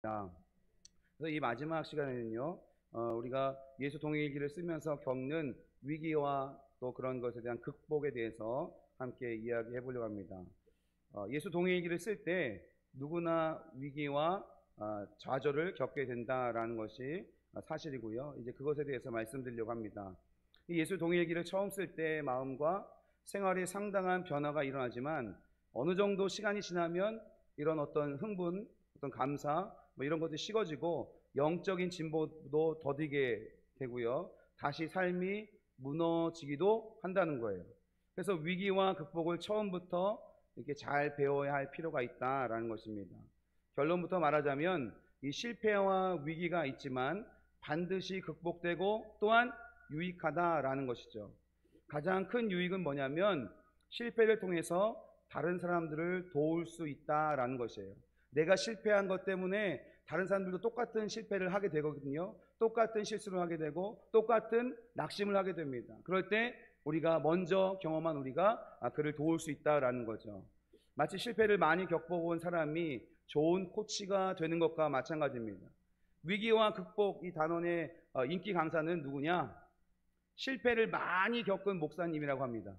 그래서 이 마지막 시간에는요, 우리가 예수 동행의 길을 쓰면서 겪는 위기와 또 그런 것에 대한 극복에 대해서 함께 이야기해 보려고 합니다. 예수 동행의 길을 쓸 때 누구나 위기와 좌절을 겪게 된다라는 것이 사실이고요. 이제 그것에 대해서 말씀드리려고 합니다. 이 예수 동행의 길을 처음 쓸 때 마음과 생활에 상당한 변화가 일어나지만 어느 정도 시간이 지나면 이런 어떤 흥분, 어떤 감사, 이런 것들이 식어지고 영적인 진보도 더디게 되고요. 다시 삶이 무너지기도 한다는 거예요. 그래서 위기와 극복을 처음부터 이렇게 잘 배워야 할 필요가 있다라는 것입니다. 결론부터 말하자면 이 실패와 위기가 있지만 반드시 극복되고 또한 유익하다라는 것이죠. 가장 큰 유익은 뭐냐면 실패를 통해서 다른 사람들을 도울 수 있다라는 것이에요. 내가 실패한 것 때문에 다른 사람들도 똑같은 실패를 하게 되거든요. 똑같은 실수를 하게 되고 똑같은 낙심을 하게 됩니다. 그럴 때 우리가 먼저 경험한 우리가 그를 도울 수 있다라는 거죠. 마치 실패를 많이 겪어본 사람이 좋은 코치가 되는 것과 마찬가지입니다. 위기와 극복, 이 단원의 인기 강사는 누구냐? 실패를 많이 겪은 목사님이라고 합니다.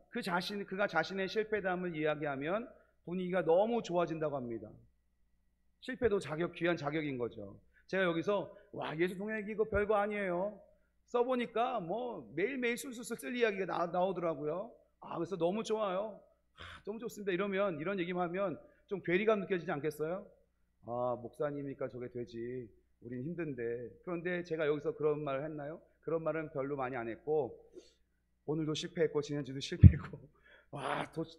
그가 자신의 실패담을 이야기하면 분위기가 너무 좋아진다고 합니다. 실패도 귀한 자격인 거죠. 제가 여기서 예수 동행기 이거 별거 아니에요. 써보니까 매일매일 술술술 쓸 이야기가 나오더라고요. 그래서 너무 좋아요. 너무 좋습니다. 이러면, 이런 얘기만 하면 좀 괴리감 느껴지지 않겠어요? 목사님이니까 저게 되지. 우린 힘든데. 그런데 제가 여기서 그런 말을 했나요? 그런 말은 별로 많이 안 했고, 오늘도 실패했고, 지난주도 실패했고,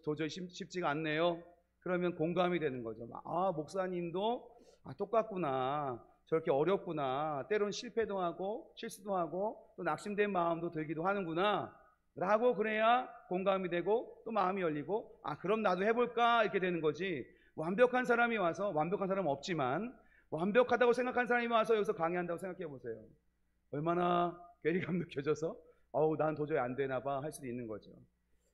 도저히 쉽지가 않네요. 그러면 공감이 되는 거죠. 목사님도 똑같구나. 저렇게 어렵구나. 때론 실패도 하고 실수도 하고 또 낙심된 마음도 들기도 하는구나 라고 그래야 공감이 되고 또 마음이 열리고 그럼 나도 해볼까 이렇게 되는 거지. 완벽한 사람이 와서, 완벽한 사람은 없지만 완벽하다고 생각한 사람이 와서 여기서 강의한다고 생각해 보세요. 얼마나 괴리감 느껴져서 난 도저히 안 되나 봐 할 수도 있는 거죠.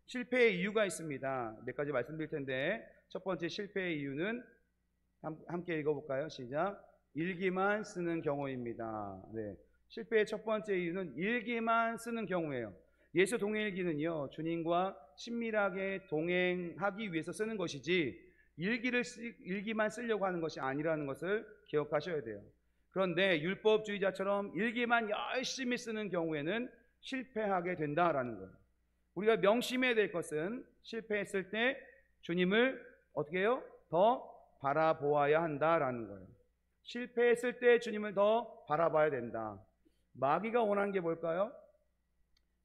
실패의 이유가 있습니다. 몇 가지 말씀드릴 텐데, 첫 번째 실패의 이유는 함께 읽어볼까요? 시작. 일기만 쓰는 경우입니다. 네. 실패의 첫 번째 이유는 일기만 쓰는 경우예요. 예수 동행일기는요, 주님과 친밀하게 동행하기 위해서 쓰는 것이지 일기만 쓰려고 하는 것이 아니라는 것을 기억하셔야 돼요. 그런데 율법주의자처럼 일기만 열심히 쓰는 경우에는 실패하게 된다라는 거예요. 우리가 명심해야 될 것은 실패했을 때 주님을 어떻게 해요? 더 바라보아야 한다라는 거예요. 실패했을 때 주님을 더 바라봐야 된다. 마귀가 원하는 게 뭘까요?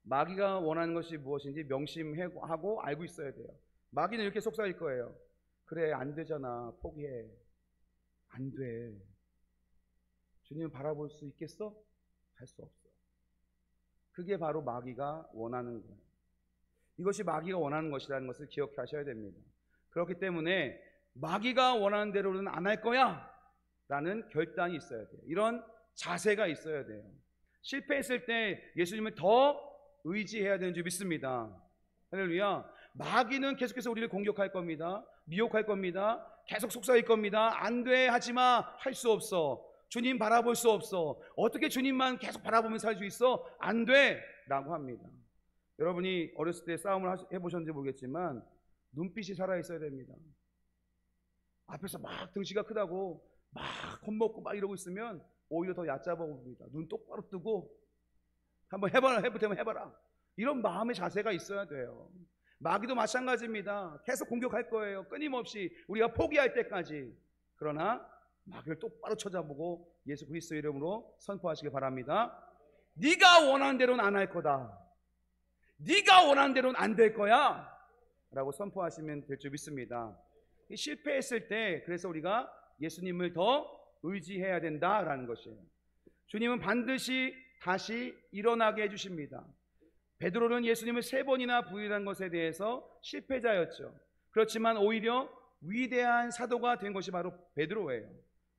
마귀가 원하는 것이 무엇인지 명심하고 알고 있어야 돼요. 마귀는 이렇게 속삭일 거예요. 그래, 안 되잖아. 포기해. 안 돼. 주님을 바라볼 수 있겠어? 할 수 없어. 그게 바로 마귀가 원하는 거예요. 이것이 마귀가 원하는 것이라는 것을 기억하셔야 됩니다. 그렇기 때문에 마귀가 원하는 대로는 안 할 거야 라는 결단이 있어야 돼요. 이런 자세가 있어야 돼요. 실패했을 때 예수님을 더 의지해야 되는 줄 믿습니다. 할렐루야. 마귀는 계속해서 우리를 공격할 겁니다. 미혹할 겁니다. 계속 속삭일 겁니다. 안 돼, 하지마, 할 수 없어. 주님 바라볼 수 없어. 어떻게 주님만 계속 바라보면서 살 수 있어? 안 돼 라고 합니다. 여러분이 어렸을 때 싸움을 해보셨는지 모르겠지만 눈빛이 살아있어야 됩니다. 앞에서 막 등치가 크다고 막 겁먹고 막 이러고 있으면 오히려 더 얕잡아 봅니다. 눈 똑바로 뜨고 한번 해봐라, 해보면 해봐라. 이런 마음의 자세가 있어야 돼요. 마귀도 마찬가지입니다. 계속 공격할 거예요. 끊임없이 우리가 포기할 때까지. 그러나 마귀를 똑바로 쳐다보고 예수 그리스도의 이름으로 선포하시기 바랍니다. 네가 원하는 대로는 안 할 거다. 네가 원하는 대로는 안 될 거야 라고 선포하시면 될 줄 믿습니다. 실패했을 때 그래서 우리가 예수님을 더 의지해야 된다라는 것이에요. 주님은 반드시 다시 일어나게 해주십니다. 베드로는 예수님을 3번이나 부인한 것에 대해서 실패자였죠. 그렇지만 오히려 위대한 사도가 된 것이 바로 베드로예요.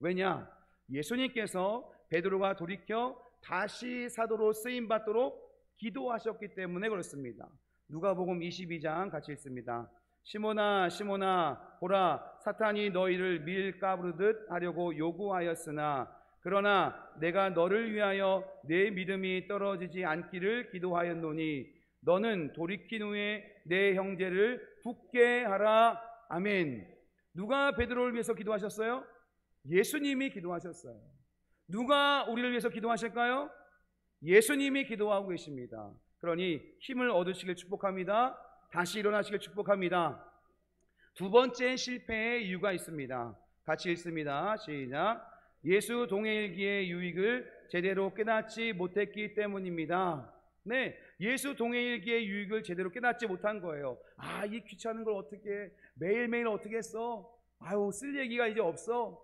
왜냐? 예수님께서 베드로가 돌이켜 다시 사도로 쓰임받도록 기도하셨기 때문에 그렇습니다. 누가복음 22장 같이 읽습니다. 시몬아 시몬아 보라 사탄이 너희를 밀가부르듯 하려고 요구하였으나 그러나 내가 너를 위하여 내 믿음이 떨어지지 않기를 기도하였노니 너는 돌이킨 후에 내 형제를 붙게 하라. 아멘. 누가 베드로를 위해서 기도하셨어요? 예수님이 기도하셨어요. 누가 우리를 위해서 기도하실까요? 예수님이 기도하고 계십니다. 그러니 힘을 얻으시길 축복합니다. 다시 일어나시길 축복합니다. 두 번째 실패의 이유가 있습니다. 같이 읽습니다. 시작. 예수 동행일기의 유익을 제대로 깨닫지 못했기 때문입니다. 네, 예수 동행일기의 유익을 제대로 깨닫지 못한 거예요. 아, 이 귀찮은 걸 어떻게 매일매일 어떻게 했어? 아유, 쓸 얘기가 이제 없어.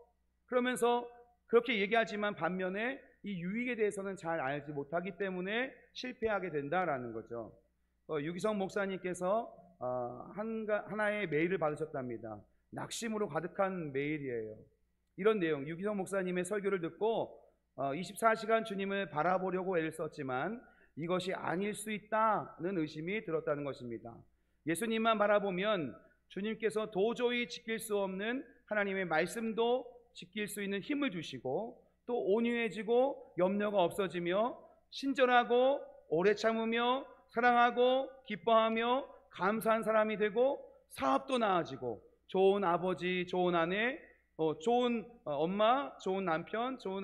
그러면서 그렇게 얘기하지만 반면에 이 유익에 대해서는 잘 알지 못하기 때문에 실패하게 된다라는 거죠. 유기성 목사님께서 하나의 메일을 받으셨답니다. 낙심으로 가득한 메일이에요. 이런 내용, 유기성 목사님의 설교를 듣고 24시간 주님을 바라보려고 애를 썼지만 이것이 아닐 수 있다는 의심이 들었다는 것입니다. 예수님만 바라보면 주님께서 도저히 지킬 수 없는 하나님의 말씀도 지킬 수 있는 힘을 주시고 또 온유해지고 염려가 없어지며 친절하고 오래 참으며 사랑하고 기뻐하며 감사한 사람이 되고 사업도 나아지고 좋은 아버지, 좋은 아내, 좋은 엄마, 좋은 남편, 좋은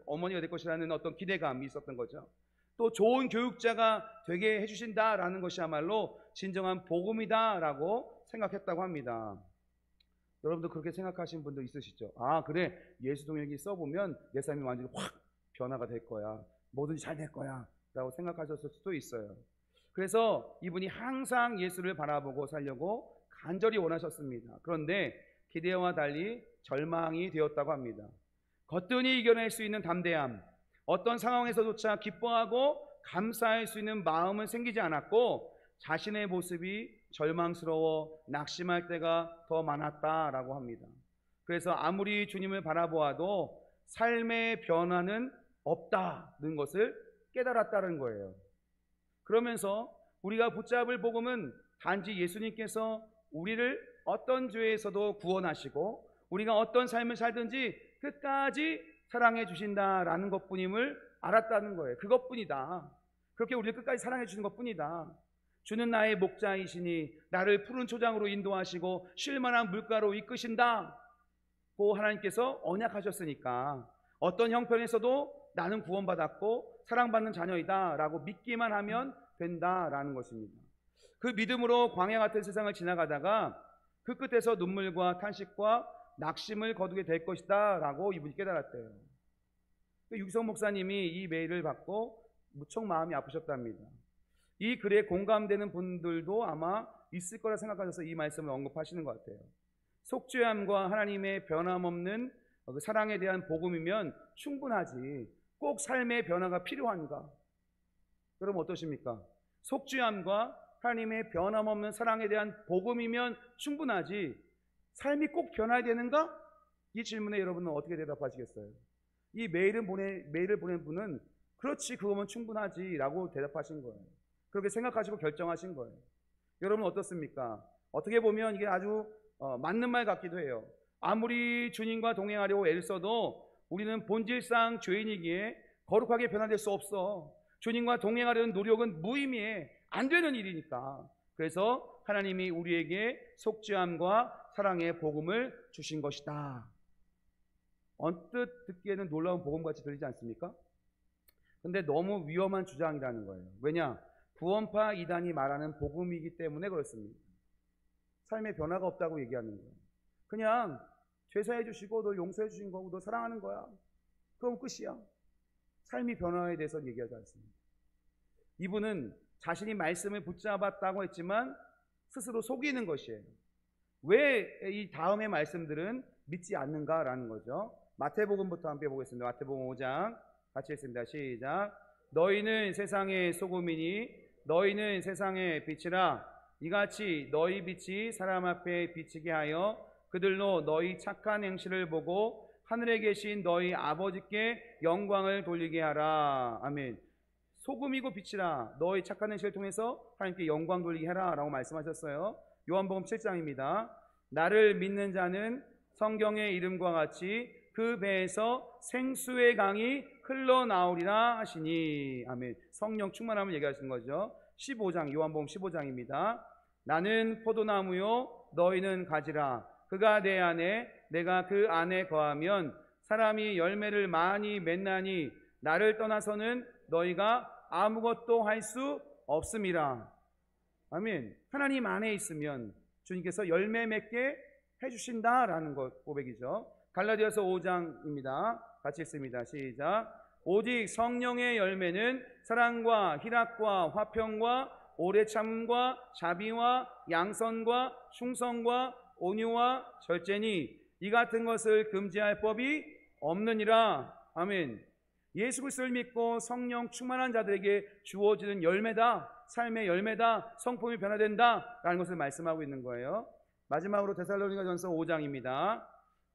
어머니가 될 것이라는 어떤 기대감이 있었던 거죠. 또 좋은 교육자가 되게 해주신다라는 것이야말로 진정한 복음이다라고 생각했다고 합니다. 여러분도 그렇게 생각하시는 분들 있으시죠? 아, 그래, 예수 동행일기 써보면 내 삶이 완전히 확 변화가 될 거야, 뭐든지 잘 될 거야 라고 생각하셨을 수도 있어요. 그래서 이분이 항상 예수를 바라보고 살려고 간절히 원하셨습니다. 그런데 기대와 달리 절망이 되었다고 합니다. 거뜬히 이겨낼 수 있는 담대함, 어떤 상황에서조차 기뻐하고 감사할 수 있는 마음은 생기지 않았고 자신의 모습이 절망스러워 낙심할 때가 더 많았다라고 합니다. 그래서 아무리 주님을 바라보아도 삶의 변화는 없다는 것을 깨달았다는 거예요. 그러면서 우리가 붙잡을 복음은 단지 예수님께서 우리를 어떤 죄에서도 구원하시고 우리가 어떤 삶을 살든지 끝까지 사랑해 주신다라는 것뿐임을 알았다는 거예요. 그것뿐이다. 그렇게 우리를 끝까지 사랑해 주시는 것뿐이다. 주는 나의 목자이시니 나를 푸른 초장으로 인도하시고 쉴만한 물가로 이끄신다. 고 하나님께서 언약하셨으니까 어떤 형편에서도 나는 구원받았고 사랑받는 자녀이다 라고 믿기만 하면 된다라는 것입니다. 그 믿음으로 광야 같은 세상을 지나가다가 그 끝에서 눈물과 탄식과 낙심을 거두게 될 것이다 라고 이분이 깨달았대요. 유기성 목사님이 이 메일을 받고 무척 마음이 아프셨답니다. 이 글에 공감되는 분들도 아마 있을 거라 생각하셔서 이 말씀을 언급하시는 것 같아요. 속죄함과 하나님의 변함없는 그 사랑에 대한 복음이면 충분하지 꼭 삶의 변화가 필요한가? 여러분 어떠십니까? 속죄함과 하나님의 변함없는 사랑에 대한 복음이면 충분하지 삶이 꼭 변화해야 되는가? 이 질문에 여러분은 어떻게 대답하시겠어요? 이 메일을 보낸 분은 그렇지, 그거면 충분하지 라고 대답하신 거예요. 그렇게 생각하시고 결정하신 거예요. 여러분 어떻습니까? 어떻게 보면 이게 아주 맞는 말 같기도 해요. 아무리 주님과 동행하려고 애를 써도 우리는 본질상 죄인이기에 거룩하게 변화될 수 없어. 주님과 동행하려는 노력은 무의미해. 안 되는 일이니까. 그래서 하나님이 우리에게 속죄함과 사랑의 복음을 주신 것이다. 언뜻 듣기에는 놀라운 복음같이 들리지 않습니까? 근데 너무 위험한 주장이라는 거예요. 왜냐? 구원파 이단이 말하는 복음이기 때문에 그렇습니다. 삶의 변화가 없다고 얘기하는 거예요. 그냥 죄사해 주시고 너 용서해 주신 거고 너 사랑하는 거야. 그럼 끝이야. 삶이 변화에 대해서 얘기하지 않습니다. 이분은 자신이 말씀을 붙잡았다고 했지만 스스로 속이는 것이에요. 왜 이 다음의 말씀들은 믿지 않는가라는 거죠. 마태복음부터 함께 보겠습니다. 마태복음 5장 같이 읽습니다. 시작. 너희는 세상의 소금이니 너희는 세상의 빛이라. 이같이 너희 빛이 사람 앞에 비치게 하여 그들로 너희 착한 행실을 보고 하늘에 계신 너희 아버지께 영광을 돌리게 하라. 아멘. 소금이고 빛이라. 너희 착한 행실을 통해서 하나님께 영광 돌리게 하라 라고 말씀하셨어요. 요한복음 7장입니다. 나를 믿는 자는 성경의 이름과 같이 그 배에서 생수의 강이 흘러나오리라 하시니. 아멘. 성령 충만함을 얘기하시는 거죠. 15장, 요한복음 15장입니다. 나는 포도나무요 너희는 가지라. 그가 내 안에 내가 그 안에 거하면 사람이 열매를 많이 맺나니 나를 떠나서는 너희가 아무것도 할 수 없음이라. 아멘. 하나님 안에 있으면 주님께서 열매 맺게 해주신다라는 것 고백이죠. 갈라디아서 5장입니다. 같이 읽습니다. 시작. 오직 성령의 열매는 사랑과 희락과 화평과 오래 참음과 자비와 양선과 충성과 온유와 절제니 이 같은 것을 금지할 법이 없느니라. 아멘. 예수 그리스도를 믿고 성령 충만한 자들에게 주어지는 열매다, 삶의 열매다, 성품이 변화된다 라는 것을 말씀하고 있는 거예요. 마지막으로 데살로니가전서 5장입니다.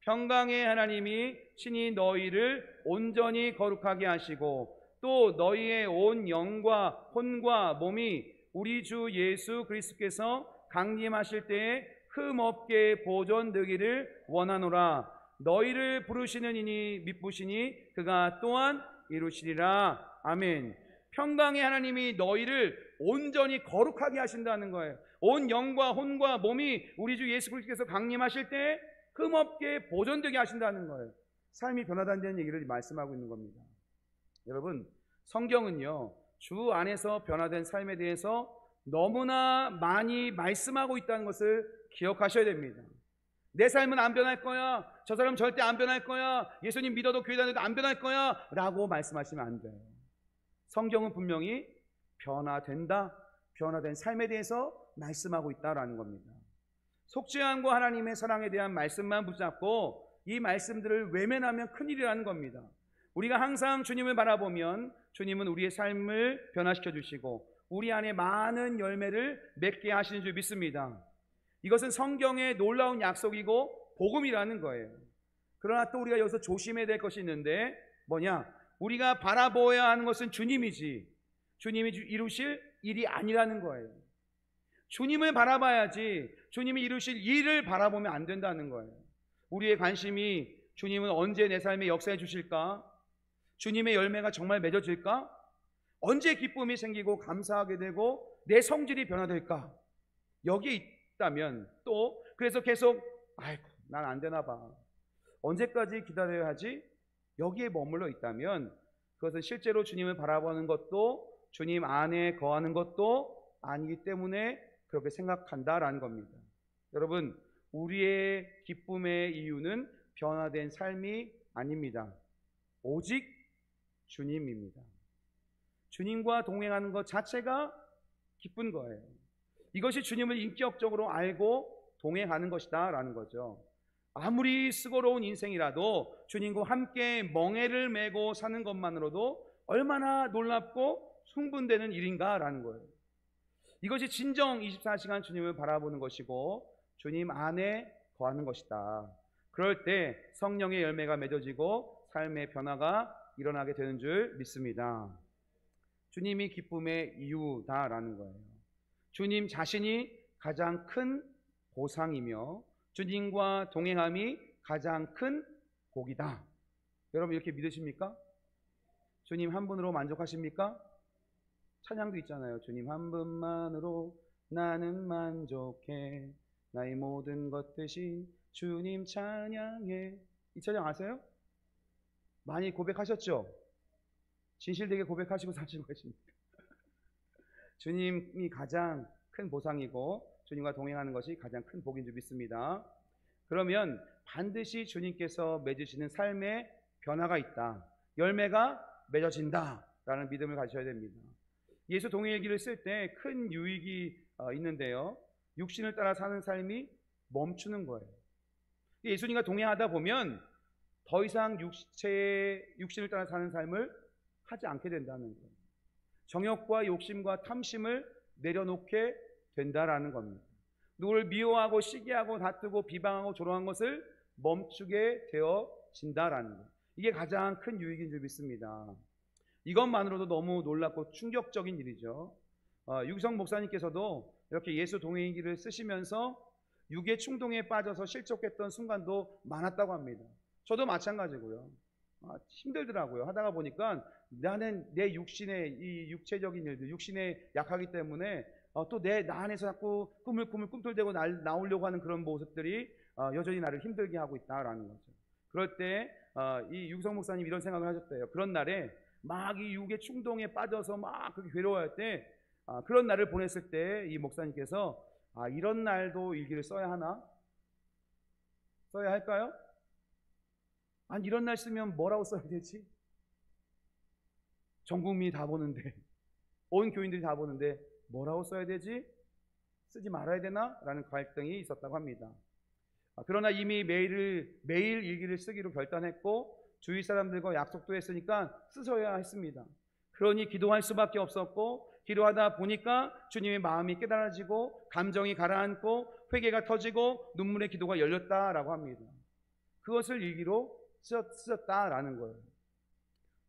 평강의 하나님이 친히 너희를 온전히 거룩하게 하시고 또 너희의 온 영과 혼과 몸이 우리 주 예수 그리스도께서 강림하실 때에 흠없게 보존되기를 원하노라. 너희를 부르시는 이니 미쁘시니 그가 또한 이루시리라. 아멘. 평강의 하나님이 너희를 온전히 거룩하게 하신다는 거예요. 온 영과 혼과 몸이 우리 주 예수 그리스도께서 강림하실 때 흠없게 보존되게 하신다는 거예요. 삶이 변화된다는 얘기를 말씀하고 있는 겁니다. 여러분, 성경은요 주 안에서 변화된 삶에 대해서 너무나 많이 말씀하고 있다는 것을 기억하셔야 됩니다. 내 삶은 안 변할 거야, 저 사람 절대 안 변할 거야, 예수님 믿어도 교회 다녀도 안 변할 거야 라고 말씀하시면 안 돼요. 성경은 분명히 변화된다, 변화된 삶에 대해서 말씀하고 있다라는 겁니다. 속죄함과 하나님의 사랑에 대한 말씀만 붙잡고 이 말씀들을 외면하면 큰일이라는 겁니다. 우리가 항상 주님을 바라보면 주님은 우리의 삶을 변화시켜 주시고 우리 안에 많은 열매를 맺게 하시는 줄 믿습니다. 이것은 성경의 놀라운 약속이고 복음이라는 거예요. 그러나 또 우리가 여기서 조심해야 될 것이 있는데 뭐냐? 우리가 바라보아야 하는 것은 주님이지 주님이 이루실 일이 아니라는 거예요. 주님을 바라봐야지 주님이 이루실 일을 바라보면 안 된다는 거예요. 우리의 관심이 주님은 언제 내 삶에 역사해 주실까? 주님의 열매가 정말 맺어질까? 언제 기쁨이 생기고 감사하게 되고 내 성질이 변화될까? 여기에 있다면 또 그래서 계속 아이고 난 안 되나 봐, 언제까지 기다려야 하지? 여기에 머물러 있다면 그것은 실제로 주님을 바라보는 것도 주님 안에 거하는 것도 아니기 때문에 그렇게 생각한다라는 겁니다. 여러분, 우리의 기쁨의 이유는 변화된 삶이 아닙니다. 오직 주님입니다. 주님과 동행하는 것 자체가 기쁜 거예요. 이것이 주님을 인격적으로 알고 동행하는 것이다 라는 거죠. 아무리 수고로운 인생이라도 주님과 함께 멍에를 메고 사는 것만으로도 얼마나 놀랍고 흥분되는 일인가 라는 거예요. 이것이 진정 24시간 주님을 바라보는 것이고 주님 안에 거하는 것이다. 그럴 때 성령의 열매가 맺어지고 삶의 변화가 일어나게 되는 줄 믿습니다. 주님이 기쁨의 이유다라는 거예요. 주님 자신이 가장 큰 보상이며 주님과 동행함이 가장 큰 복이다. 여러분 이렇게 믿으십니까? 주님 한 분으로 만족하십니까? 찬양도 있잖아요. 주님 한 분만으로 나는 만족해, 나의 모든 것 대신 주님 찬양해. 이 찬양 아세요? 많이 고백하셨죠? 진실되게 고백하시고 사시고 계십니까? 주님이 가장 큰 보상이고 주님과 동행하는 것이 가장 큰 복인 줄 믿습니다. 그러면 반드시 주님께서 맺으시는 삶에 변화가 있다, 열매가 맺어진다 라는 믿음을 가지셔야 됩니다. 예수 동행일기를 쓸 때 큰 유익이 있는데요, 육신을 따라 사는 삶이 멈추는 거예요. 예수님과 동행하다 보면 더 이상 육신을 따라 사는 삶을 하지 않게 된다는 거예요. 정욕과 욕심과 탐심을 내려놓게 된다라는 겁니다. 누구를 미워하고 시기하고 다투고 비방하고 조롱한 것을 멈추게 되어진다라는 거예요. 이게 가장 큰 유익인 줄 믿습니다. 이것만으로도 너무 놀랍고 충격적인 일이죠. 유기성 목사님께서도 이렇게 예수 동행일기를 쓰시면서 육의 충동에 빠져서 실족했던 순간도 많았다고 합니다. 저도 마찬가지고요. 힘들더라고요. 하다가 보니까 나는 내 육신의 이 육체적인 일들, 육신에 약하기 때문에 또 나 안에서 자꾸 꿈틀대고 나오려고 하는 그런 모습들이 여전히 나를 힘들게 하고 있다라는 거죠. 그럴 때 이 유성 목사님 이런 생각을 하셨대요. 그런 날에 막 이 육의 충동에 빠져서 막 그렇게 괴로워할 때 그런 날을 보냈을 때 이 목사님께서 이런 날도 일기를 써야 하나? 써야 할까요? 아니 이런 날 쓰면 뭐라고 써야 되지? 전 국민이 다 보는데, 온 교인들이 다 보는데 뭐라고 써야 되지? 쓰지 말아야 되나? 라는 갈등이 있었다고 합니다. 그러나 이미 매일 일기를 쓰기로 결단했고 주위 사람들과 약속도 했으니까 쓰셔야 했습니다. 그러니 기도할 수밖에 없었고, 기도하다 보니까 주님의 마음이 깨달아지고 감정이 가라앉고 회개가 터지고 눈물의 기도가 열렸다라고 합니다. 그것을 일기로 쓰셨다라는 거예요.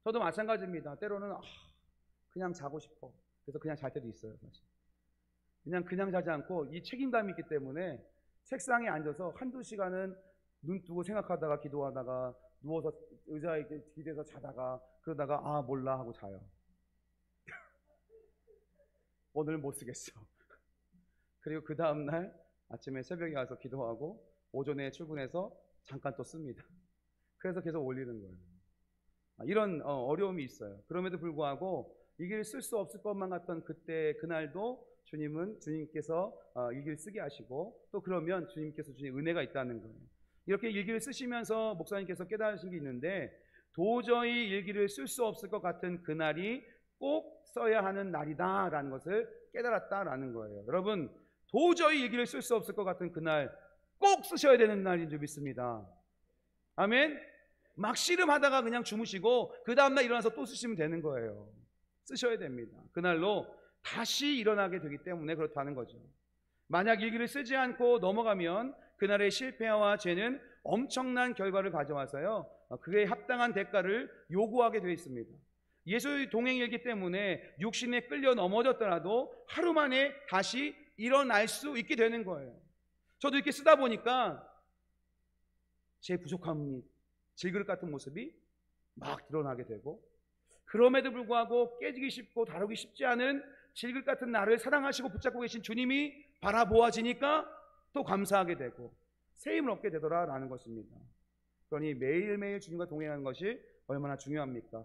저도 마찬가지입니다. 때로는 그냥 자고 싶어. 그래서 그냥 잘 때도 있어요. 사실 그냥 자지 않고 이 책임감이 있기 때문에 책상에 앉아서 한두 시간은 눈 뜨고 생각하다가 기도하다가 누워서 의자에 기대서 자다가 그러다가 몰라 하고 자요. 오늘 못 쓰겠어. 그리고 그 다음날 아침에 새벽에 가서 기도하고 오전에 출근해서 잠깐 또 씁니다. 그래서 계속 올리는 거예요. 이런 어려움이 있어요. 그럼에도 불구하고 일기를 쓸 수 없을 것만 같던 그날도 주님께서 일기를 쓰게 하시고, 또 그러면 주님께서 주신 은혜가 있다는 거예요. 이렇게 일기를 쓰시면서 목사님께서 깨달으신 게 있는데, 도저히 일기를 쓸 수 없을 것 같은 그날이 꼭 써야 하는 날이다라는 것을 깨달았다라는 거예요. 여러분, 도저히 일기를 쓸 수 없을 것 같은 그날 꼭 쓰셔야 되는 날인 줄 믿습니다. 아멘. 막 씨름하다가 그냥 주무시고 그 다음날 일어나서 또 쓰시면 되는 거예요. 쓰셔야 됩니다. 그날로 다시 일어나게 되기 때문에 그렇다는 거죠. 만약 일기를 쓰지 않고 넘어가면 그날의 실패와 죄는 엄청난 결과를 가져와서요, 그에 합당한 대가를 요구하게 되어 있습니다. 예수의 동행일기 때문에 육신에 끌려 넘어졌더라도 하루 만에 다시 일어날 수 있게 되는 거예요. 저도 이렇게 쓰다 보니까 제 부족함이 질그릇 같은 모습이 막 드러나게 되고, 그럼에도 불구하고 깨지기 쉽고 다루기 쉽지 않은 질그릇 같은 나를 사랑하시고 붙잡고 계신 주님이 바라보아지니까 또 감사하게 되고 새 힘을 얻게 되더라라는 것입니다. 그러니 매일매일 주님과 동행하는 것이 얼마나 중요합니까?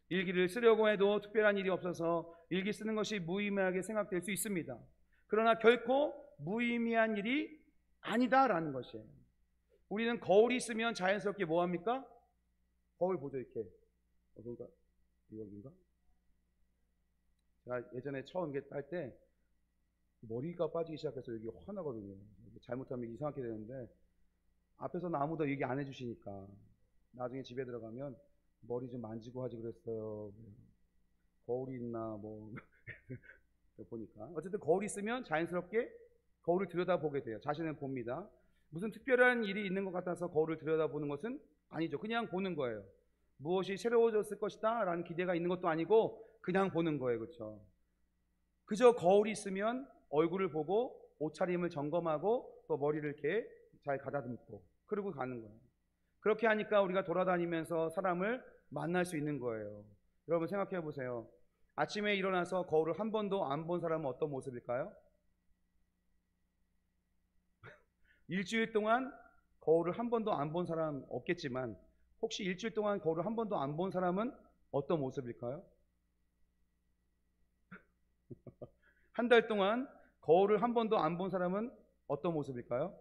일기를 쓰려고 해도 특별한 일이 없어서 일기 쓰는 것이 무의미하게 생각될 수 있습니다. 그러나 결코 무의미한 일이 아니다라는 것이에요. 우리는 거울이 있으면 자연스럽게 뭐합니까? 거울 보죠. 이렇게 어딘가? 여기인가? 제가 예전에 처음 할 때 머리가 빠지기 시작해서 여기 화나거든요. 잘못하면 이상하게 되는데 앞에서는 아무도 얘기 안 해주시니까 나중에 집에 들어가면 머리 좀 만지고 하지 그랬어요. 거울이 있나 뭐 보니까 어쨌든 거울이 있으면 자연스럽게 거울을 들여다보게 돼요. 자신을 봅니다. 무슨 특별한 일이 있는 것 같아서 거울을 들여다보는 것은 아니죠. 그냥 보는 거예요. 무엇이 새로워졌을 것이다 라는 기대가 있는 것도 아니고 그냥 보는 거예요. 그렇죠? 그저 거울이 있으면 얼굴을 보고 옷차림을 점검하고 또 머리를 이렇게 잘 가다듬고 그러고 가는 거예요. 그렇게 하니까 우리가 돌아다니면서 사람을 만날 수 있는 거예요. 여러분 생각해 보세요. 아침에 일어나서 거울을 한 번도 안 본 사람은 어떤 모습일까요? 일주일 동안 거울을 한 번도 안 본 사람 없겠지만 혹시 일주일 동안 거울을 한 번도 안 본 사람은 어떤 모습일까요? 한 달 동안 거울을 한 번도 안 본 사람은 어떤 모습일까요?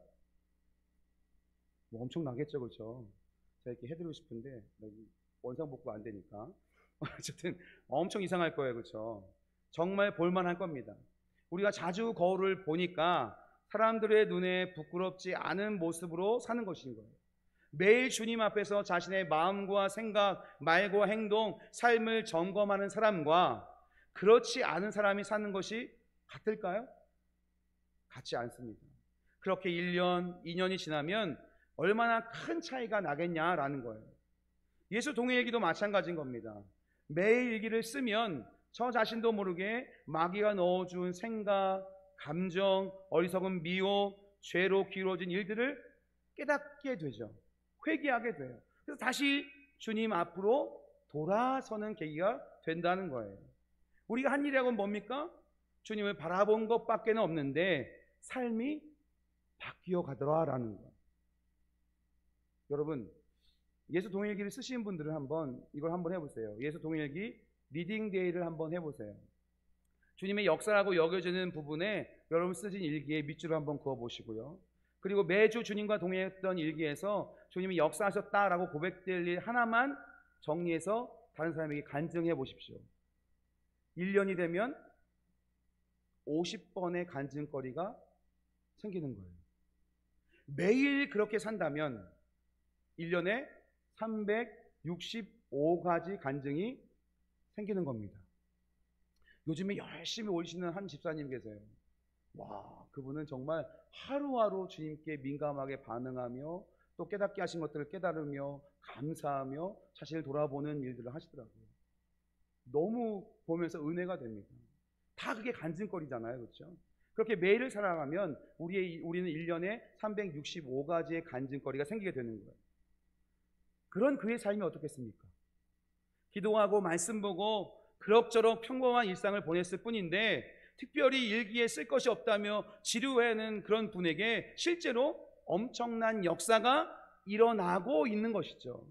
뭐 엄청나겠죠. 그렇죠? 제가 이렇게 해드리고 싶은데 원상복구 안 되니까 어쨌든 엄청 이상할 거예요. 그렇죠? 정말 볼만할 겁니다. 우리가 자주 거울을 보니까 사람들의 눈에 부끄럽지 않은 모습으로 사는 것인 거예요. 매일 주님 앞에서 자신의 마음과 생각, 말과 행동, 삶을 점검하는 사람과 그렇지 않은 사람이 사는 것이 같을까요? 같지 않습니다. 그렇게 1년, 2년이 지나면 얼마나 큰 차이가 나겠냐라는 거예요. 예수 동행일기도 마찬가지인 겁니다. 매일 일기를 쓰면 저 자신도 모르게 마귀가 넣어준 생각, 감정, 어리석은 미혹, 죄로 기울어진 일들을 깨닫게 되죠. 회개하게 돼요. 그래서 다시 주님 앞으로 돌아서는 계기가 된다는 거예요. 우리가 한 일이라고 뭡니까? 주님을 바라본 것밖에 없는데 삶이 바뀌어 가더라라는 거예요. 여러분, 예수 동일기를 쓰신 분들은 이걸 한번 해보세요. 예수 동일기 리딩데이를 한번 해보세요. 주님의 역사라고 여겨지는 부분에 여러분 쓰신 일기에 밑줄을 한번 그어보시고요. 그리고 매주 주님과 동행했던 일기에서 주님이 역사하셨다라고 고백될 일 하나만 정리해서 다른 사람에게 간증해 보십시오. 1년이 되면 50번의 간증거리가 생기는 거예요. 매일 그렇게 산다면 1년에 365가지 간증이 생기는 겁니다. 요즘에 열심히 오시는 한 집사님 계세요. 와, 그분은 정말 하루하루 주님께 민감하게 반응하며 또 깨닫게 하신 것들을 깨달으며 감사하며 자신을 돌아보는 일들을 하시더라고요. 너무 보면서 은혜가 됩니다. 다 그게 간증거리잖아요. 그렇죠? 그렇게 매일을 살아가면 우리는 1년에 365가지의 간증거리가 생기게 되는 거예요. 그런 그의 삶이 어떻겠습니까? 기도하고 말씀 보고 그럭저럭 평범한 일상을 보냈을 뿐인데 특별히 일기에 쓸 것이 없다며 지루해하는 그런 분에게 실제로 엄청난 역사가 일어나고 있는 것이죠.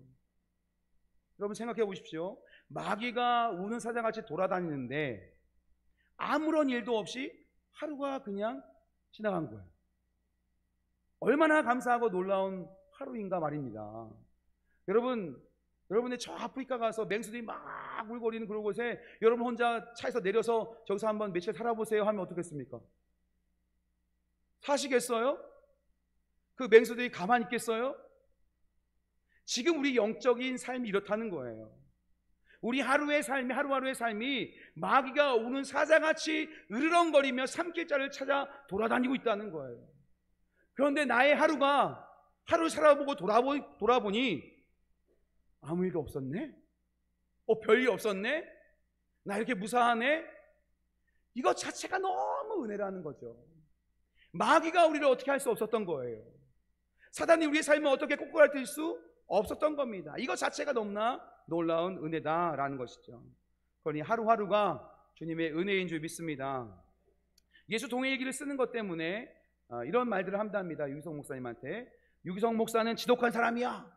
여러분 생각해 보십시오. 마귀가 우는 사자같이 돌아다니는데 아무런 일도 없이 하루가 그냥 지나간 거예요. 얼마나 감사하고 놀라운 하루인가 말입니다. 여러분의 저 아프리카 가서 맹수들이 막 울거리는 그런 곳에 여러분 혼자 차에서 내려서 저기서 한번 며칠 살아보세요 하면 어떻겠습니까? 사시겠어요? 그 맹수들이 가만히 있겠어요? 지금 우리 영적인 삶이 이렇다는 거예요. 우리 하루하루의 삶이 마귀가 우는 사자같이 으르렁거리며 삼킬자를 찾아 돌아다니고 있다는 거예요. 그런데 나의 하루 살아보고 돌아보니 아무 일도 없었네? 별일 없었네? 나 이렇게 무사하네? 이것 자체가 너무 은혜라는 거죠. 마귀가 우리를 어떻게 할 수 없었던 거예요. 사단이 우리의 삶을 어떻게 꼬꾸라뜨릴 수 없었던 겁니다. 이것 자체가 너무나 놀라운 은혜다라는 것이죠. 그러니 하루하루가 주님의 은혜인 줄 믿습니다. 예수 동일기를 쓰는 것 때문에 이런 말들을 한답니다. 유기성 목사님한테. 유기성 목사는 지독한 사람이야.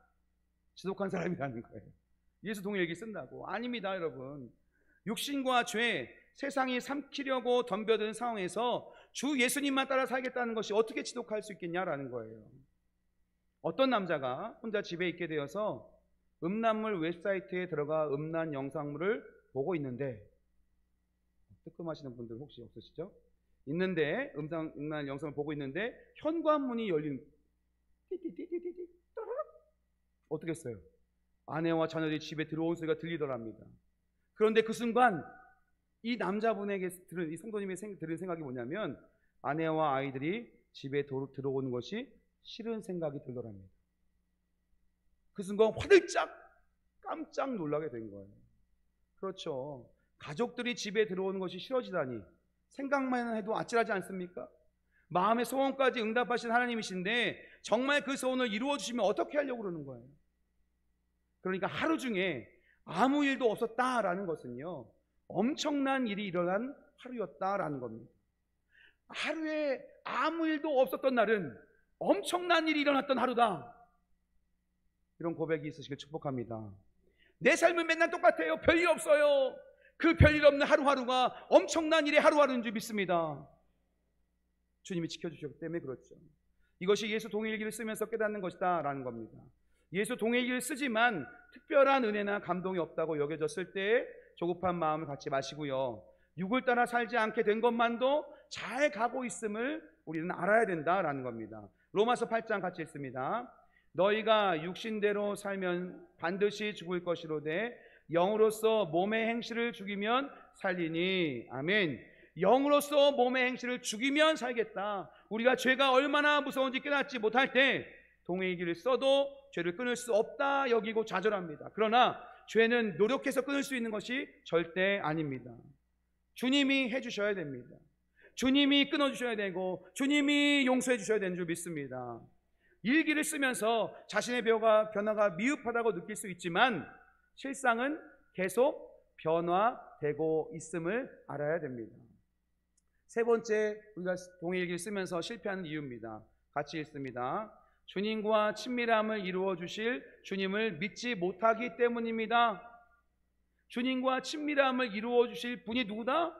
지독한 사람이라는 거예요. 예수 동일기 쓴다고. 아닙니다, 여러분. 육신과 죄, 세상이 삼키려고 덤벼드는 상황에서 주 예수님만 따라 살겠다는 것이 어떻게 지독할 수 있겠냐라는 거예요. 어떤 남자가 혼자 집에 있게 되어서 음란물 웹사이트에 들어가 음란 영상물을 보고 있는데, 뜨끔하시는 분들 혹시 없으시죠? 있는데 음란 영상을 보고 있는데 현관문이 열린 띠띠띠띠띠 어떻게 했어요? 아내와 자녀들이 집에 들어온 소리가 들리더랍니다. 그런데 그 순간 이 남자분에게 이 성도님이 들은 생각이 뭐냐면 아내와 아이들이 집에 들어오는 것이 싫은 생각이 들더랍니다. 그 순간 화들짝 깜짝 놀라게 된 거예요. 그렇죠. 가족들이 집에 들어오는 것이 싫어지다니 생각만 해도 아찔하지 않습니까? 마음의 소원까지 응답하신 하나님이신데 정말 그 소원을 이루어 주시면 어떻게 하려고 그러는 거예요? 그러니까 하루 중에 아무 일도 없었다라는 것은요, 엄청난 일이 일어난 하루였다라는 겁니다. 하루에 아무 일도 없었던 날은 엄청난 일이 일어났던 하루다. 이런 고백이 있으시길 축복합니다. 내 삶은 맨날 똑같아요. 별일 없어요. 그 별일 없는 하루하루가 엄청난 일의 하루하루인 줄 믿습니다. 주님이 지켜주셨기 때문에 그렇죠. 이것이 예수 동일기를 쓰면서 깨닫는 것이다 라는 겁니다. 예수 동일기를 쓰지만 특별한 은혜나 감동이 없다고 여겨졌을 때 조급한 마음을 갖지 마시고요, 육을 따라 살지 않게 된 것만도 잘 가고 있음을 우리는 알아야 된다라는 겁니다. 로마서 8장 같이 읽습니다. 너희가 육신대로 살면 반드시 죽을 것이로되 영으로서 몸의 행실을 죽이면 살리니. 아멘. 영으로서 몸의 행실을 죽이면 살겠다. 우리가 죄가 얼마나 무서운지 깨닫지 못할 때 동일기를 써도 죄를 끊을 수 없다 여기고 좌절합니다. 그러나 죄는 노력해서 끊을 수 있는 것이 절대 아닙니다. 주님이 해주셔야 됩니다. 주님이 끊어주셔야 되고 주님이 용서해 주셔야 되는 줄 믿습니다. 일기를 쓰면서 자신의 변화가 미흡하다고 느낄 수 있지만 실상은 계속 변화되고 있음을 알아야 됩니다. 세 번째, 우리가 동일기를 쓰면서 실패하는 이유입니다. 같이 읽습니다. 주님과 친밀함을 이루어 주실 주님을 믿지 못하기 때문입니다. 주님과 친밀함을 이루어 주실 분이 누구다?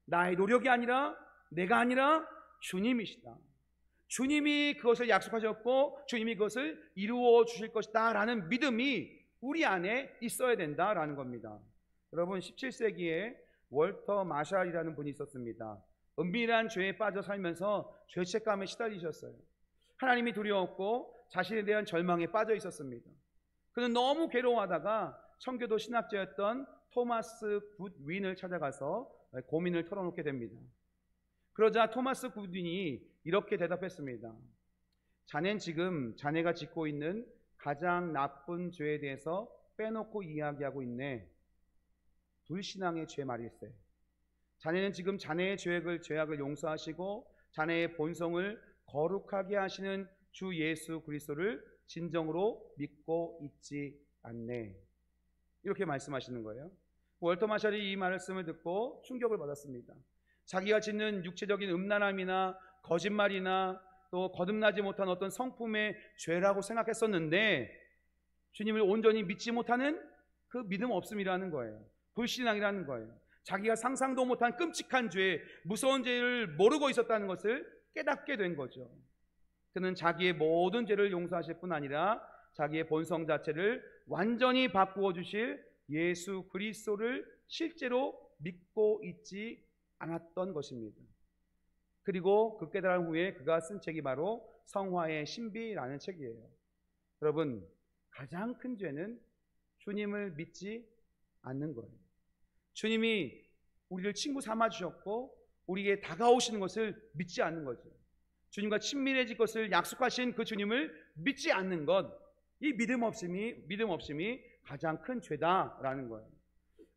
나의 노력이 아니라, 내가 아니라 주님이시다. 주님이 그것을 약속하셨고 주님이 그것을 이루어 주실 것이다 라는 믿음이 우리 안에 있어야 된다라는 겁니다. 여러분, 17세기에 월터 마샬이라는 분이 있었습니다. 은밀한 죄에 빠져 살면서 죄책감에 시달리셨어요. 하나님이 두려웠고 자신에 대한 절망에 빠져 있었습니다. 그는 너무 괴로워하다가 청교도 신학자였던 토마스 굿윈을 찾아가서 고민을 털어놓게 됩니다. 그러자 토마스 굿윈이 이렇게 대답했습니다. 자넨 지금 자네가 짓고 있는 가장 나쁜 죄에 대해서 빼놓고 이야기하고 있네. 불신앙의 죄 말일세. 자네는 지금 자네의 죄악을 용서하시고 자네의 본성을 거룩하게 하시는 주 예수 그리스도를 진정으로 믿고 있지 않네. 이렇게 말씀하시는 거예요. 월터 마샬이 이 말씀을 듣고 충격을 받았습니다. 자기가 짓는 육체적인 음란함이나 거짓말이나 또 거듭나지 못한 어떤 성품의 죄라고 생각했었는데 주님을 온전히 믿지 못하는 그 믿음 없음이라는 거예요. 불신앙이라는 거예요. 자기가 상상도 못한 끔찍한 죄, 무서운 죄를 모르고 있었다는 것을 깨닫게 된 거죠. 그는 자기의 모든 죄를 용서하실 뿐 아니라 자기의 본성 자체를 완전히 바꾸어 주실 예수 그리스도를 실제로 믿고 있지 않았던 것입니다. 그리고 그 깨달은 후에 그가 쓴 책이 바로 성화의 신비라는 책이에요. 여러분, 가장 큰 죄는 주님을 믿지 않는 거예요. 주님이 우리를 친구 삼아 주셨고 우리에게 다가오시는 것을 믿지 않는 거죠. 주님과 친밀해질 것을 약속하신 그 주님을 믿지 않는 것, 이 믿음 없음이 가장 큰 죄다라는 거예요.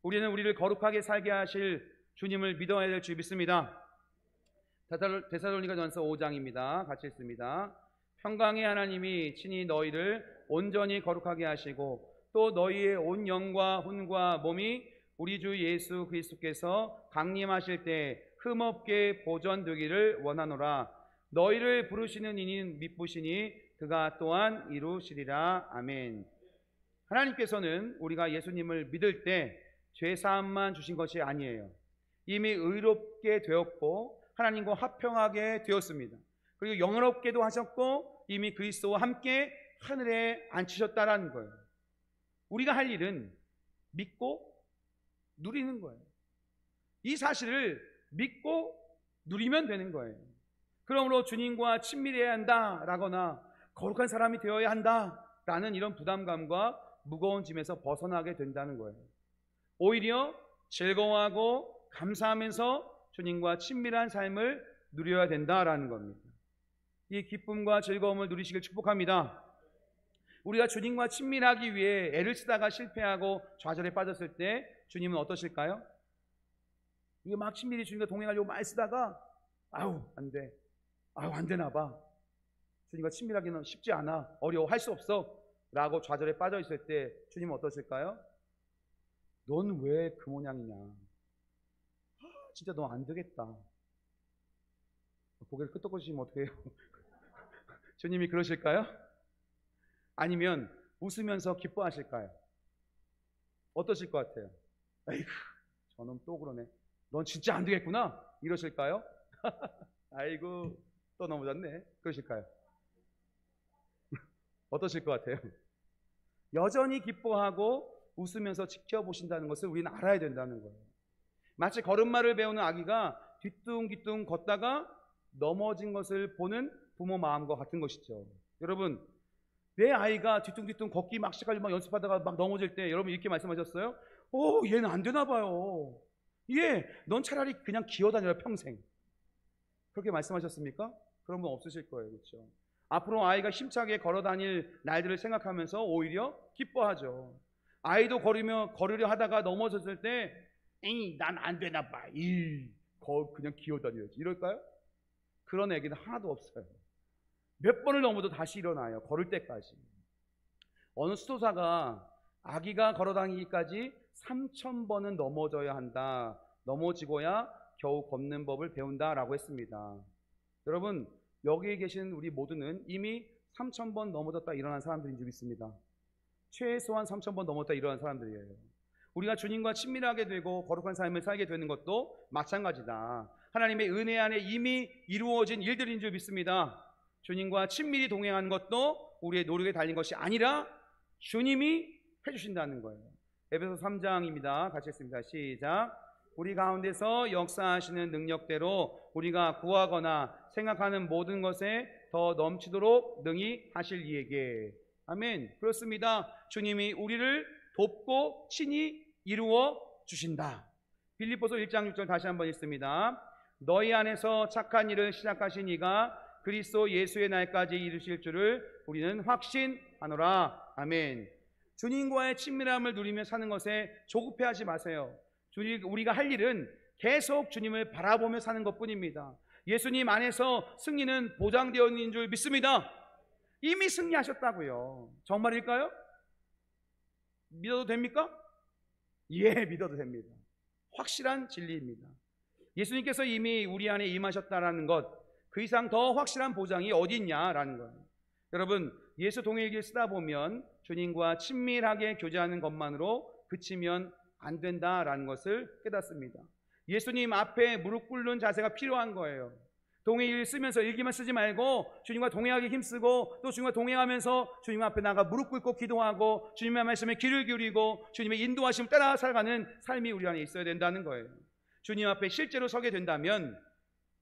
우리는 우리를 거룩하게 살게 하실 주님을 믿어야 될 줄 믿습니다. 데살로니가전서 5장입니다. 같이 읽습니다. 평강의 하나님이 친히 너희를 온전히 거룩하게 하시고 또 너희의 온 영과 혼과 몸이 우리 주 예수 그리스도께서 강림하실 때 흠없게 보존되기를 원하노라. 너희를 부르시는 이는 미쁘시니 그가 또한 이루시리라. 아멘. 하나님께서는 우리가 예수님을 믿을 때 죄사함만 주신 것이 아니에요. 이미 의롭게 되었고 하나님과 화평하게 되었습니다. 그리고 영원롭게도 하셨고 이미 그리스도와 함께 하늘에 앉히셨다라는 거예요. 우리가 할 일은 믿고 누리는 거예요. 이 사실을 믿고 누리면 되는 거예요. 그러므로 주님과 친밀해야 한다라거나 거룩한 사람이 되어야 한다라는 이런 부담감과 무거운 짐에서 벗어나게 된다는 거예요. 오히려 즐거워하고 감사하면서 주님과 친밀한 삶을 누려야 된다라는 겁니다. 이 기쁨과 즐거움을 누리시길 축복합니다. 우리가 주님과 친밀하기 위해 애를 쓰다가 실패하고 좌절에 빠졌을 때 주님은 어떠실까요? 이게 막 친밀히 주님과 동행하려고 많이 쓰다가 안 돼. 안 되나 봐. 주님과 친밀하기는 쉽지 않아. 어려워. 할 수 없어. 라고 좌절에 빠져 있을 때 주님은 어떠실까요? 넌 왜 그 모양이냐. 진짜 너 안 되겠다. 고개를 끄덕거리시면 어떡해요? 주님이 그러실까요? 아니면 웃으면서 기뻐하실까요? 어떠실 것 같아요? 아이고, 저놈 또 그러네. 넌 진짜 안 되겠구나. 이러실까요? 아이고, 또 넘어졌네. 그러실까요? 어떠실 것 같아요? 여전히 기뻐하고 웃으면서 지켜보신다는 것을 우리는 알아야 된다는 거예요. 마치 걸음마를 배우는 아기가 뒤뚱뒤뚱 걷다가 넘어진 것을 보는 부모 마음과 같은 것이죠. 여러분, 내 아이가 뒤뚱뒤뚱 걷기 막 시작하려고 막 연습하다가 막 넘어질 때 여러분 이렇게 말씀하셨어요? 얘는 안 되나 봐요. 넌 차라리 그냥 기어다녀라 평생. 그렇게 말씀하셨습니까? 그런 분 없으실 거예요. 그렇죠? 앞으로 아이가 힘차게 걸어다닐 날들을 생각하면서 오히려 기뻐하죠. 아이도 걸으려 하다가 넘어졌을 때 난 안 되나 봐. 그냥 기어다녀야지 이럴까요? 그런 애기는 하나도 없어요. 몇 번을 넘어도 다시 일어나요. 걸을 때까지. 어느 수도사가 아기가 걸어다니기까지 3,000번은 넘어져야 한다. 넘어지고야 겨우 걷는 법을 배운다라고 했습니다. 여러분, 여기에 계신 우리 모두는 이미 3,000번 넘어졌다 일어난 사람들인 줄 믿습니다. 최소한 3,000번 넘었다 일어난 사람들이에요. 우리가 주님과 친밀하게 되고 거룩한 삶을 살게 되는 것도 마찬가지다. 하나님의 은혜 안에 이미 이루어진 일들인 줄 믿습니다. 주님과 친밀히 동행하는 것도 우리의 노력에 달린 것이 아니라 주님이 해주신다는 거예요. 에베소 3장입니다. 같이 읽습니다. 시작. 우리 가운데서 역사하시는 능력대로 우리가 구하거나 생각하는 모든 것에 더 넘치도록 능히 하실 이에게. 아멘. 그렇습니다. 주님이 우리를 돕고 친히 이루어 주신다. 빌립보서 1장 6절 다시 한번 읽습니다. 너희 안에서 착한 일을 시작하신 이가 그리스도 예수의 날까지 이루실 줄을 우리는 확신하노라. 아멘. 주님과의 친밀함을 누리며 사는 것에 조급해하지 마세요. 우리가 할 일은 계속 주님을 바라보며 사는 것뿐입니다. 예수님 안에서 승리는 보장되어 있는 줄 믿습니다. 이미 승리하셨다고요. 정말일까요? 믿어도 됩니까? 예, 믿어도 됩니다. 확실한 진리입니다. 예수님께서 이미 우리 안에 임하셨다라는 것, 그 이상 더 확실한 보장이 어디 있냐라는 거예요. 여러분, 예수 동행길 쓰다 보면 주님과 친밀하게 교제하는 것만으로 그치면 안 된다라는 것을 깨닫습니다. 예수님 앞에 무릎 꿇는 자세가 필요한 거예요. 동행일 쓰면서 일기만 쓰지 말고 주님과 동행하기 힘쓰고 또 주님과 동행하면서 주님 앞에 나가 무릎 꿇고 기도하고 주님의 말씀에 귀를 기울이고 주님의 인도하심을 따라 살아가는 삶이 우리 안에 있어야 된다는 거예요. 주님 앞에 실제로 서게 된다면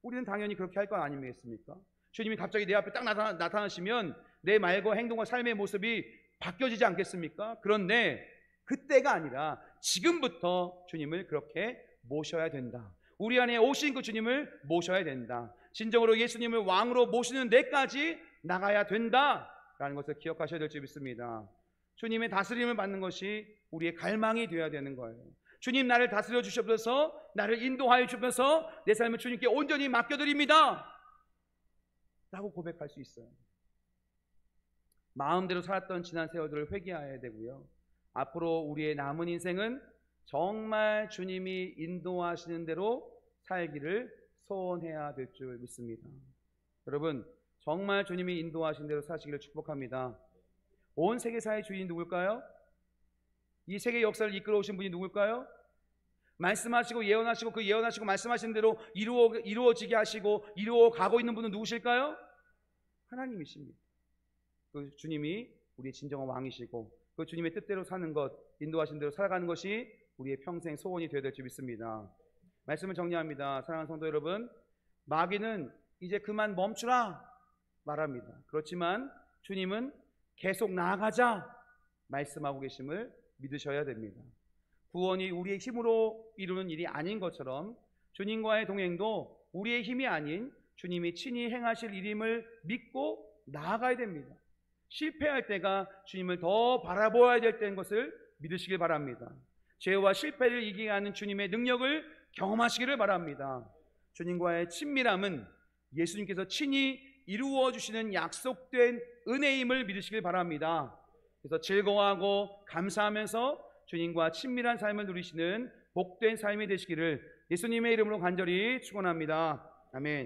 우리는 당연히 그렇게 할 건 아니겠습니까? 주님이 갑자기 내 앞에 딱 나타나시면 내 말과 행동과 삶의 모습이 바뀌어지지 않겠습니까? 그런데 그때가 아니라 지금부터 주님을 그렇게 모셔야 된다. 우리 안에 오신 그 주님을 모셔야 된다. 진정으로 예수님을 왕으로 모시는 데까지 나가야 된다라는 것을 기억하셔야 될 줄 믿습니다. 주님의 다스림을 받는 것이 우리의 갈망이 되어야 되는 거예요. 주님, 나를 다스려 주셔서 나를 인도하여 주셔서 내 삶을 주님께 온전히 맡겨드립니다 라고 고백할 수 있어요. 마음대로 살았던 지난 세월들을 회개해야 되고요. 앞으로 우리의 남은 인생은 정말 주님이 인도하시는 대로 살기를 소원해야 될 줄 믿습니다. 여러분, 정말 주님이 인도하신 대로 사시기를 축복합니다. 온 세계사의 주인이 누굴까요? 이 세계 역사를 이끌어 오신 분이 누굴까요? 말씀하시고 예언하시고 그 예언하시고 말씀하신 대로 이루어지게 하시고 이루어 가고 있는 분은 누구실까요? 하나님이십니다. 그 주님이 우리의 진정한 왕이시고 그 주님의 뜻대로 사는 것, 인도하신 대로 살아가는 것이 우리의 평생 소원이 되어야 될 줄 믿습니다. 말씀을 정리합니다. 사랑하는 성도 여러분, 마귀는 이제 그만 멈추라 말합니다. 그렇지만 주님은 계속 나아가자 말씀하고 계심을 믿으셔야 됩니다. 구원이 우리의 힘으로 이루는 일이 아닌 것처럼 주님과의 동행도 우리의 힘이 아닌 주님이 친히 행하실 일임을 믿고 나아가야 됩니다. 실패할 때가 주님을 더 바라보아야 될 때인 것을 믿으시길 바랍니다. 죄와 실패를 이기게 하는 주님의 능력을 경험하시기를 바랍니다. 주님과의 친밀함은 예수님께서 친히 이루어 주시는 약속된 은혜임을 믿으시길 바랍니다. 그래서 즐거워하고 감사하면서 주님과 친밀한 삶을 누리시는 복된 삶이 되시기를 예수님의 이름으로 간절히 축원합니다. 아멘.